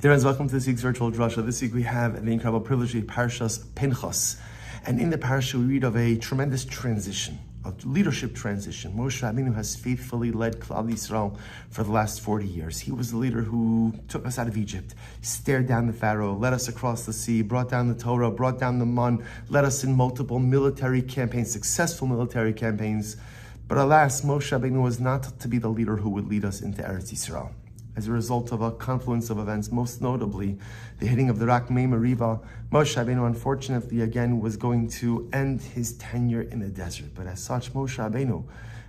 Dear friends, welcome to this week's virtual drasha. This week we have the incredible privilege of Parshas Pinchos. And in the parasha we read of a tremendous transition, a leadership transition. Moshe Rabbeinu has faithfully led Klal Yisrael for the last 40 years. He was the leader who took us out of Egypt, stared down the Pharaoh, led us across the sea, brought down the Torah, brought down the Man, led us in multiple military campaigns, successful military campaigns. But alas, Moshe Rabbeinu was not to be the leader who would lead us into Eretz Yisrael. As a result of a confluence of events, most notably the hitting of the Rak Mei Meriva, Moshe Rabbeinu unfortunately again was going to end his tenure in the desert. But as such, Moshe Rabbeinu,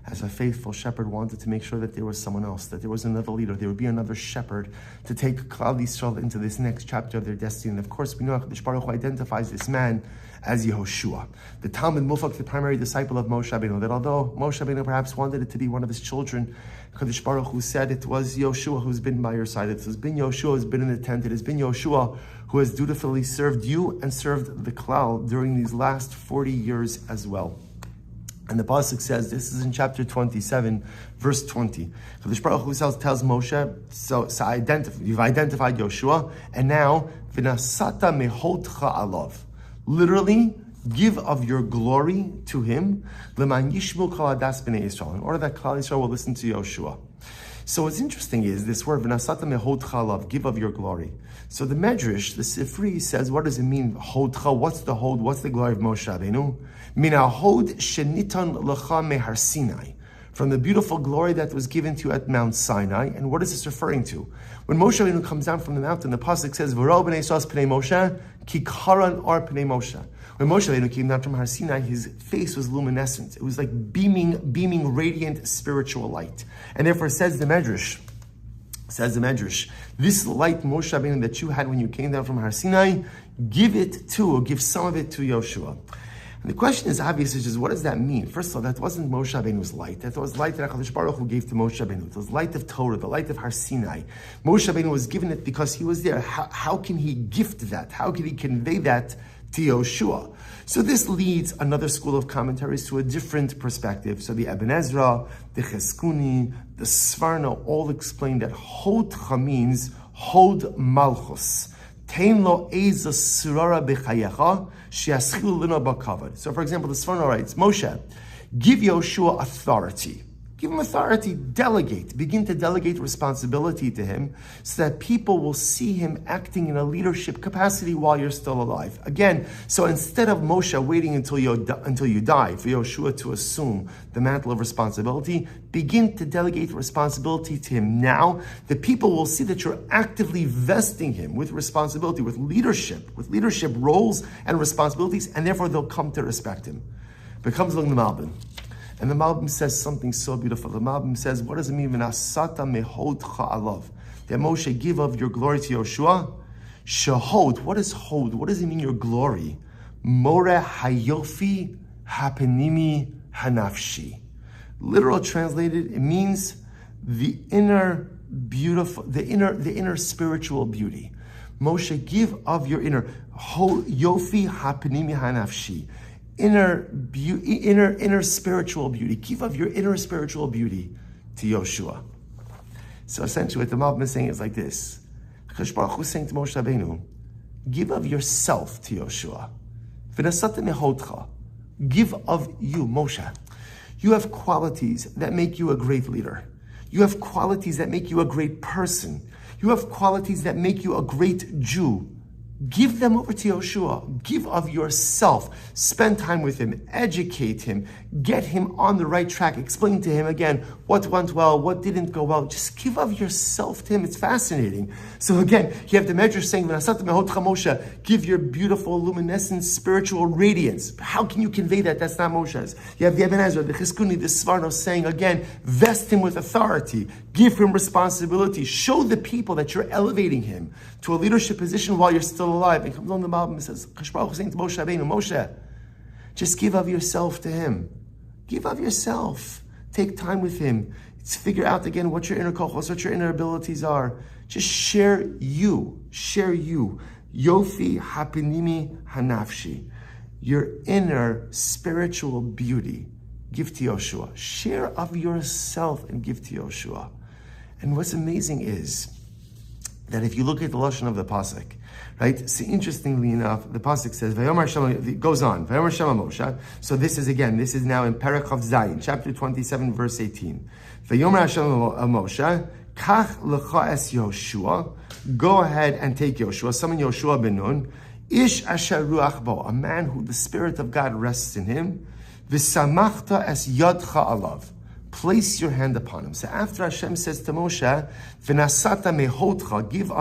as a faithful shepherd, wanted to make sure that there was someone else, that there was another leader, there would be another shepherd to take Klal Yisrael into this next chapter of their destiny. And of course, we know HaKadosh Baruch Hu identifies this man as Yehoshua, the Talmud Mufak, the primary disciple of Moshe Rabbeinu, that although Moshe Rabbeinu perhaps wanted it to be one of his children, HaKadosh Baruch Hu said it was Yehoshua who's been by your side. It has been Yehoshua who's been in the tent. It has been Yehoshua who has dutifully served you and served the Klal during these last 40 years as well. And the pasuk says, this is in chapter 27, verse 20. HaKadosh Baruch Hu tells Moshe, so you've identified Yehoshua, and now, v'nasata mehotcha alav. Literally, give of your glory to him, l'man yishmu kol hadas b'nei Yisrael, in order that Klal Yisrael will listen to Yehoshua. So what's interesting is this word, v'nasata mehotcha alav, give of your glory. So the Medrash, the Sifri, says, what does it mean, hodcha? What's the hod? What's the glory of Moshe Rabbeinu? Min ha'hod shenitan l'cha mehar Sinai. From the beautiful glory that was given to you at Mount Sinai. And what is this referring to? When Moshe Rabbeinu comes down from the mountain, the pasuk says, "V'ro b'nei Yisrael p'nei Moshe, ki karan ar p'nei Moshe." When Moshe Rabbeinu came down from Har Sinai, his face was luminescent. It was like beaming, radiant spiritual light. And therefore, says the Medrash, this light, Moshe Rabbeinu, that you had when you came down from Har Sinai, give some of it to Yehoshua. And the question is obvious, which is, what does that mean? First of all, that wasn't Moshe Rabbeinu's light. That was light that HaKadosh Baruch Hu gave to Moshe Rabbeinu. It was light of Torah, the light of Har Sinai. Moshe Rabbeinu was given it because he was there. How can he gift that? How can he convey that to Yehoshua? So this leads another school of commentaries to a different perspective. So the Ibn Ezra, the Cheskuni, the Svarno all explain that Hodcha means Hod Malchus. Tein lo eza surara b'chayecha she'aschilu lino b'kavod. So, for example, the Svarno writes, Moshe, give Yehoshua authority. Give him authority, delegate. Begin to delegate responsibility to him so that people will see him acting in a leadership capacity while you're still alive. Again, so instead of Moshe waiting until you die for Yehoshua to assume the mantle of responsibility, begin to delegate responsibility to him now. The people will see that you're actively vesting him with responsibility, with leadership roles and responsibilities, and therefore they'll come to respect him. But comes along the Malbim. And the Malbim says something so beautiful. The Malbim says, what does it mean? V'nasata mehodcha alav. That Moshe give of your glory to Yehoshua. Shehod. What is hod? What does it mean, your glory? More hayofi hapenimi hanafshi. Literal translated, it means the inner beautiful, the inner spiritual beauty. Moshe, give of your inner yofi hapenimi hanafshi. Inner spiritual beauty. Give of your inner spiritual beauty to Yehoshua. So essentially what the Malbim is saying is like this. HaKadosh Baruch Hu is saying to Moshe Rabbeinu, give of yourself to Yehoshua. V'nasata mehodcha. Give of you, Moshe. You have qualities that make you a great leader. You have qualities that make you a great person. You have qualities that make you a great Jew. Give them over to Yehoshua. Give of yourself. Spend time with him. Educate him. Get him on the right track. Explain to him again what went well, what didn't go well. Just give of yourself to him. It's fascinating. So again, you have the Medrash saying, Moshe, give your beautiful, luminescent, spiritual radiance. How can you convey that? That's not Moshe's. You have the Ibn Ezra, the Cheskuni, the Svarno saying again, vest him with authority. Give him responsibility. Show the people that you're elevating him to a leadership position while you're still alive. And comes on the Malbim and says, HaKadosh Baruch Hu saying to Moshe Rabbeinu, Moshe, just give of yourself to him. Give of yourself. Take time with him. Figure out again what your inner kochos, what your inner abilities are. Just share you. Share you. Yofi hapinimi hanafshi. Your inner spiritual beauty. Give to Yehoshua. Share of yourself and give to Yehoshua. And what's amazing is that if you look at the lashon of the pasuk, right? So interestingly enough, the pasuk says, "Vayomar Shema," it goes on, "Vayomar Shema Moshe." So this is now in Perek Chav Zayin, chapter 27, verse 18. "Vayomar Hashem Moshe, Kach lecha es Yoshua." Go ahead and take Yoshua. Summon Yoshua ben Nun, Ish asher ruach bo, a man who the Spirit of God rests in him. V'samachta es yadcha alav. Place your hand upon him. So after Hashem says to Moshe, "V'nasata mehotcha," give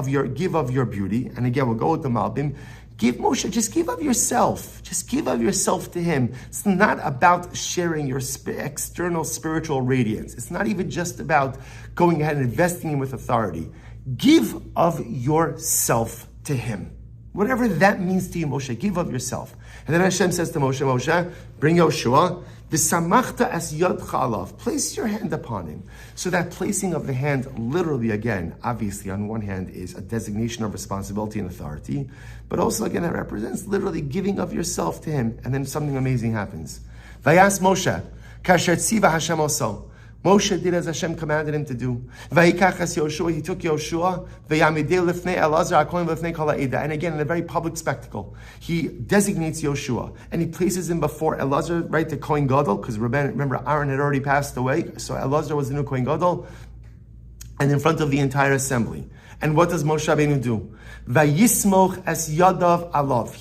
of your beauty. And again, we'll go with the Malbim. Give Moshe, just give of yourself. Just give of yourself to him. It's not about sharing your external spiritual radiance. It's not even just about going ahead and investing in with authority. Give of yourself to him. Whatever that means to you, Moshe, give of yourself. And then Hashem says to Moshe, "Moshe, bring Yoshua. V'samachta es yadcha alav." Place your hand upon him. So that placing of the hand, literally, again, obviously, on one hand, is a designation of responsibility and authority, but also, again, it represents literally giving of yourself to him. And then something amazing happens. Vayas Moshe, kasher tziva Hashem oso. Moshe did as Hashem commanded him to do. Vayikach es Yoshua, he took Yoshua, v'yamidei lifnei Elazar, hakohen lifnei kol ha'eda. And again, in a very public spectacle, he designates Yoshua, and he places him before Elazar, right, the Kohen Gadol, because remember, Aaron had already passed away, so Elazar was the new Kohen Gadol, and in front of the entire assembly. And what does Moshe Rabbeinu do? Vayismoch es yadav alav.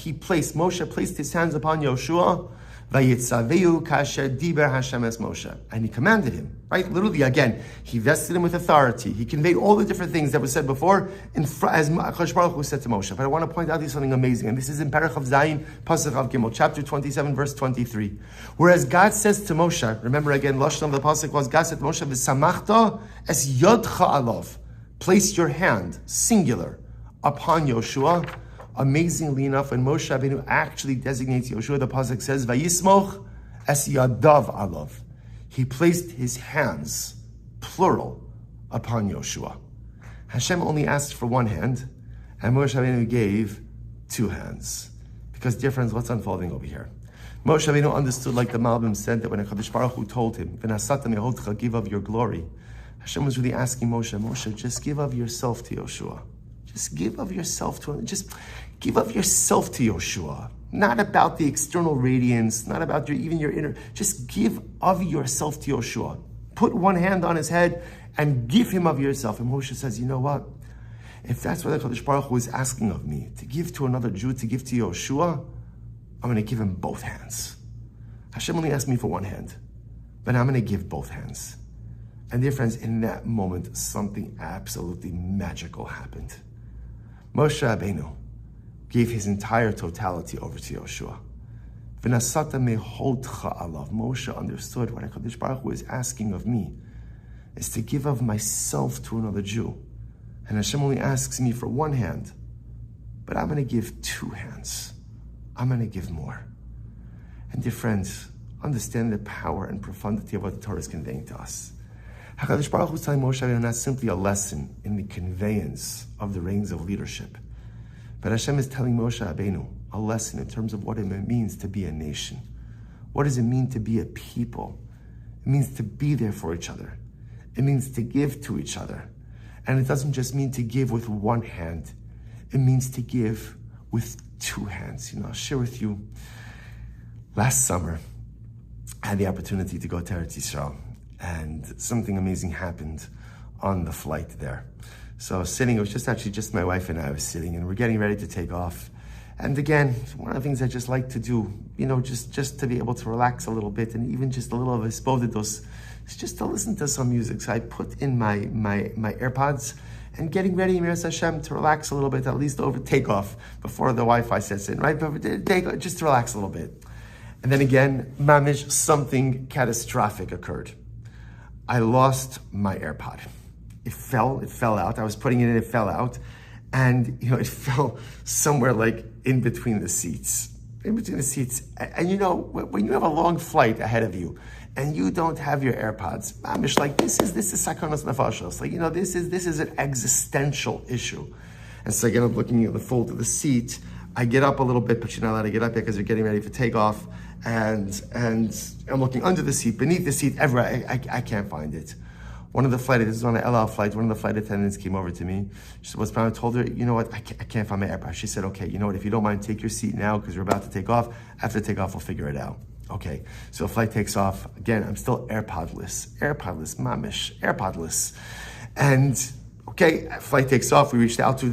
Moshe placed his hands upon Yoshua, Vayitzaveyu kasher diber Hashem es Moshe. And he commanded him, right? Literally, again, he vested him with authority. He conveyed all the different things that were said before, as Akadosh Baruch Hu said to Moshe. But I want to point out to you something amazing, and this is in Perek Chav Zayin, Pasuk Chav Gimel, chapter 27, verse 23. Whereas God says to Moshe, remember again, lashon of the Pasuk was, God said to Moshe, V'samachta es yodcha alav. Place your hand, singular, upon Yoshua. Amazingly enough, when Moshe Rabbeinu actually designates Yoshua, the pasuk says, "Vayismoch es yadav alav." He placed his hands, plural, upon Yoshua. Hashem only asked for one hand, and Moshe Rabbeinu gave two hands. Because, dear friends, what's unfolding over here? Moshe Rabbeinu understood, like the Malbim said, that when HaKadosh Baruch Hu told him, "V'nasata mehotcha," give of your glory, Hashem was really asking Moshe, just give of yourself to Yoshua. Just give of yourself to him. Just give of yourself to Yoshua. Not about the external radiance, not about even your inner. Just give of yourself to Yoshua. Put one hand on his head and give him of yourself. And Moshe says, you know what? If that's what the Kadosh Baruch Hu is asking of me, to give to another Jew, to give to Yoshua, I'm going to give him both hands. Hashem only asked me for one hand, but I'm going to give both hands. And dear friends, in that moment, something absolutely magical happened. Moshe Rabbeinu gave his entire totality over to Yoshua. V'nasata mehotcha alav. Moshe understood what HaKadosh Baruch Hu is asking of me is to give of myself to another Jew. And Hashem only asks me for one hand, but I'm going to give two hands. I'm going to give more. And dear friends, understand the power and profundity of what the Torah is conveying to us. HaKadosh Baruch Hu is telling Moshe Rabbeinu not simply a lesson in the conveyance of the reins of leadership, but Hashem is telling Moshe Rabbeinu a lesson in terms of what it means to be a nation. What does it mean to be a people? It means to be there for each other. It means to give to each other. And it doesn't just mean to give with one hand. It means to give with two hands. I'll share with you, last summer, I had the opportunity to go to Eretz Yisrael, and something amazing happened on the flight there. So I was sitting, it was just my wife and I was sitting, and we're getting ready to take off. And again, one of the things I just like to do, just to be able to relax a little bit, and even just a little of espovidos, is just to listen to some music. So I put in my AirPods, and getting ready, Miras Hashem, to relax a little bit, at least over takeoff, before the Wi-Fi sets in, right? But just to relax a little bit. And then again, mamish, something catastrophic occurred. I lost my AirPod. It fell out. I was putting it in, it fell out. And, it fell somewhere like in between the seats. And when you have a long flight ahead of you and you don't have your AirPods, mamish, like this is sakanos nefashos. Like, this is an existential issue. And so again, I'm looking at the fold of the seat. I get up a little bit, but you're not allowed to get up yet because you're getting ready for takeoff. And I'm looking under the seat, beneath the seat, everywhere. I can't find it. One of the flight, this is on an El Al flight, one of the flight attendants came over to me. She said, I told her, you know what, I can't find my AirPods. She said, okay, you know what, if you don't mind, take your seat now because we're about to take off. After takeoff, we'll figure it out. Okay, so the flight takes off. Again, I'm still AirPodless, mamish, AirPodless. And okay, flight takes off. We reached out to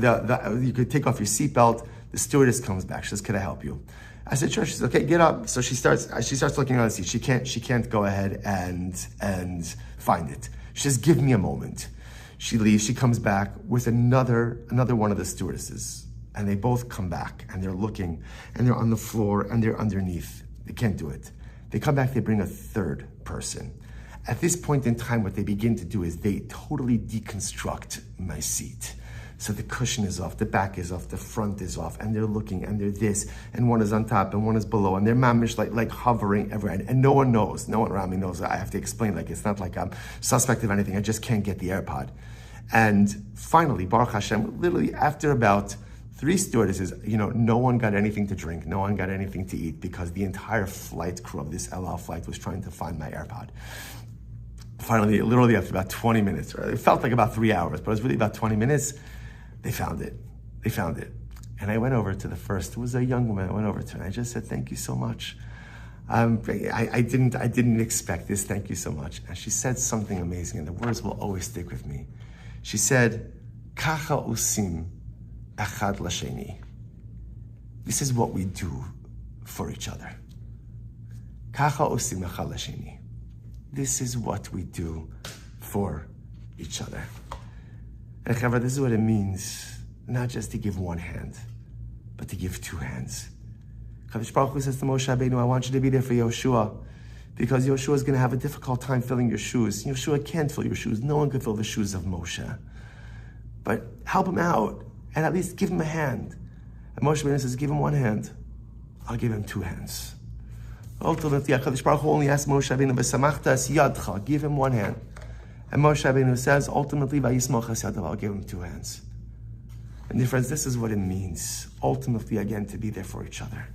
you could take off your seatbelt. The stewardess comes back. She says, can I help you? I said, sure. She says, okay, get up. So she starts looking on the seat. She can't go ahead and find it. She says, give me a moment. She leaves. She comes back with another one of the stewardesses. And they both come back and they're looking and they're on the floor and they're underneath. They can't do it. They come back, they bring a third person. At this point in time, what they begin to do is they totally deconstruct my seat. So the cushion is off, the back is off, the front is off, and they're looking, and they're this, and one is on top, and one is below, and they're mamish like hovering everywhere, and no one knows, no one around me knows. I have to explain, like it's not like I'm suspect of anything, I just can't get the AirPod. And finally, Baruch Hashem, literally after about 3 stewardesses, no one got anything to drink, no one got anything to eat, because the entire flight crew of this El Al flight was trying to find my AirPod. Finally, literally after about 20 minutes, right? It felt like about 3 hours, but it was really about 20 minutes, they found it. And I went over to the first, it was a young woman, I went over to her and I just said, thank you so much. I didn't expect this, thank you so much. And she said something amazing, and the words will always stick with me. She said, Kacha usim echad lasheni. This is what we do for each other. Kacha usim echad lasheni. This is what we do for each other. And Chavra, this is what it means, not just to give one hand, but to give 2 hands. Kadosh Baruch Hu says to Moshe Rabbeinu, I want you to be there for Yoshua, because Yoshua is going to have a difficult time filling your shoes. Yoshua can't fill your shoes. No one can fill the shoes of Moshe. But help him out, and at least give him a hand. And Moshe Rabbeinu says, give him 1 hand. I'll give him 2 hands. Ultimately, Kadosh Baruch Hu only asked Moshe Rabbeinu, V'samachta es yadcha, give him 1 hand. And Moshe Rabbeinu says, ultimately, Vayismoch es yadav, I'll give him 2 hands. And dear friends, this is what it means, ultimately, again, to be there for each other.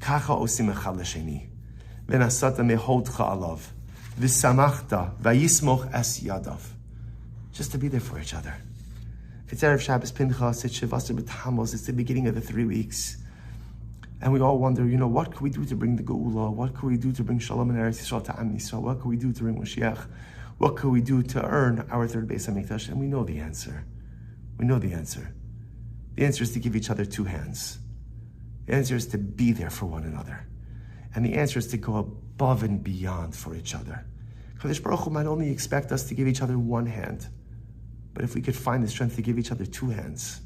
Kacha osim echad l'sheni, v'nasata mehodcha alav, v'samachta, vayismoch es yadav. Just to be there for each other. It's Erev Shabbos Pinchos, it's Shivasar B'Tammuz, it's the beginning of the 3 weeks. And we all wonder, what can we do to bring the Geula? What can we do to bring Shalom and Eretz Yisrael to Am Yisrael? What can we do to bring Mashiach? What can we do to earn our 3rd Beis HaMikdash? And we know the answer. The answer is to give each other 2 hands. The answer is to be there for one another. And the answer is to go above and beyond for each other. Kadosh Baruch Hu might only expect us to give each other 1 hand. But if we could find the strength to give each other 2 hands,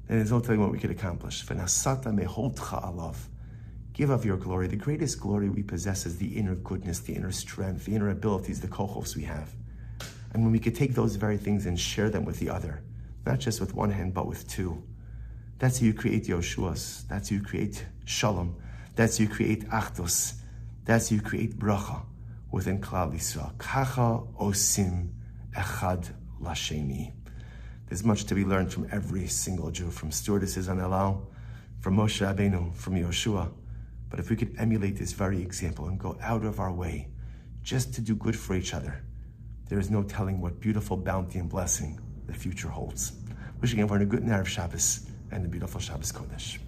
then there's no telling what we could accomplish. V'nasata mehodcha alav. Give of your glory. The greatest glory we possess is the inner goodness, the inner strength, the inner abilities, the kochos we have. And when we could take those very things and share them with the other, not just with 1 hand, but with 2, that's how you create Yoshuas. That's how you create Shalom. That's how you create Achdus. That's how you create Bracha within Klal Yisrael. Kacha osim echad lasheni. There's much to be learned from every single Jew, from stewardesses on El Al, from Moshe Rabbeinu, from Yoshua. But if we could emulate this very example and go out of our way just to do good for each other, there is no telling what beautiful bounty and blessing the future holds. Wishing everyone a good Erev Shabbos and a beautiful Shabbos Kodesh.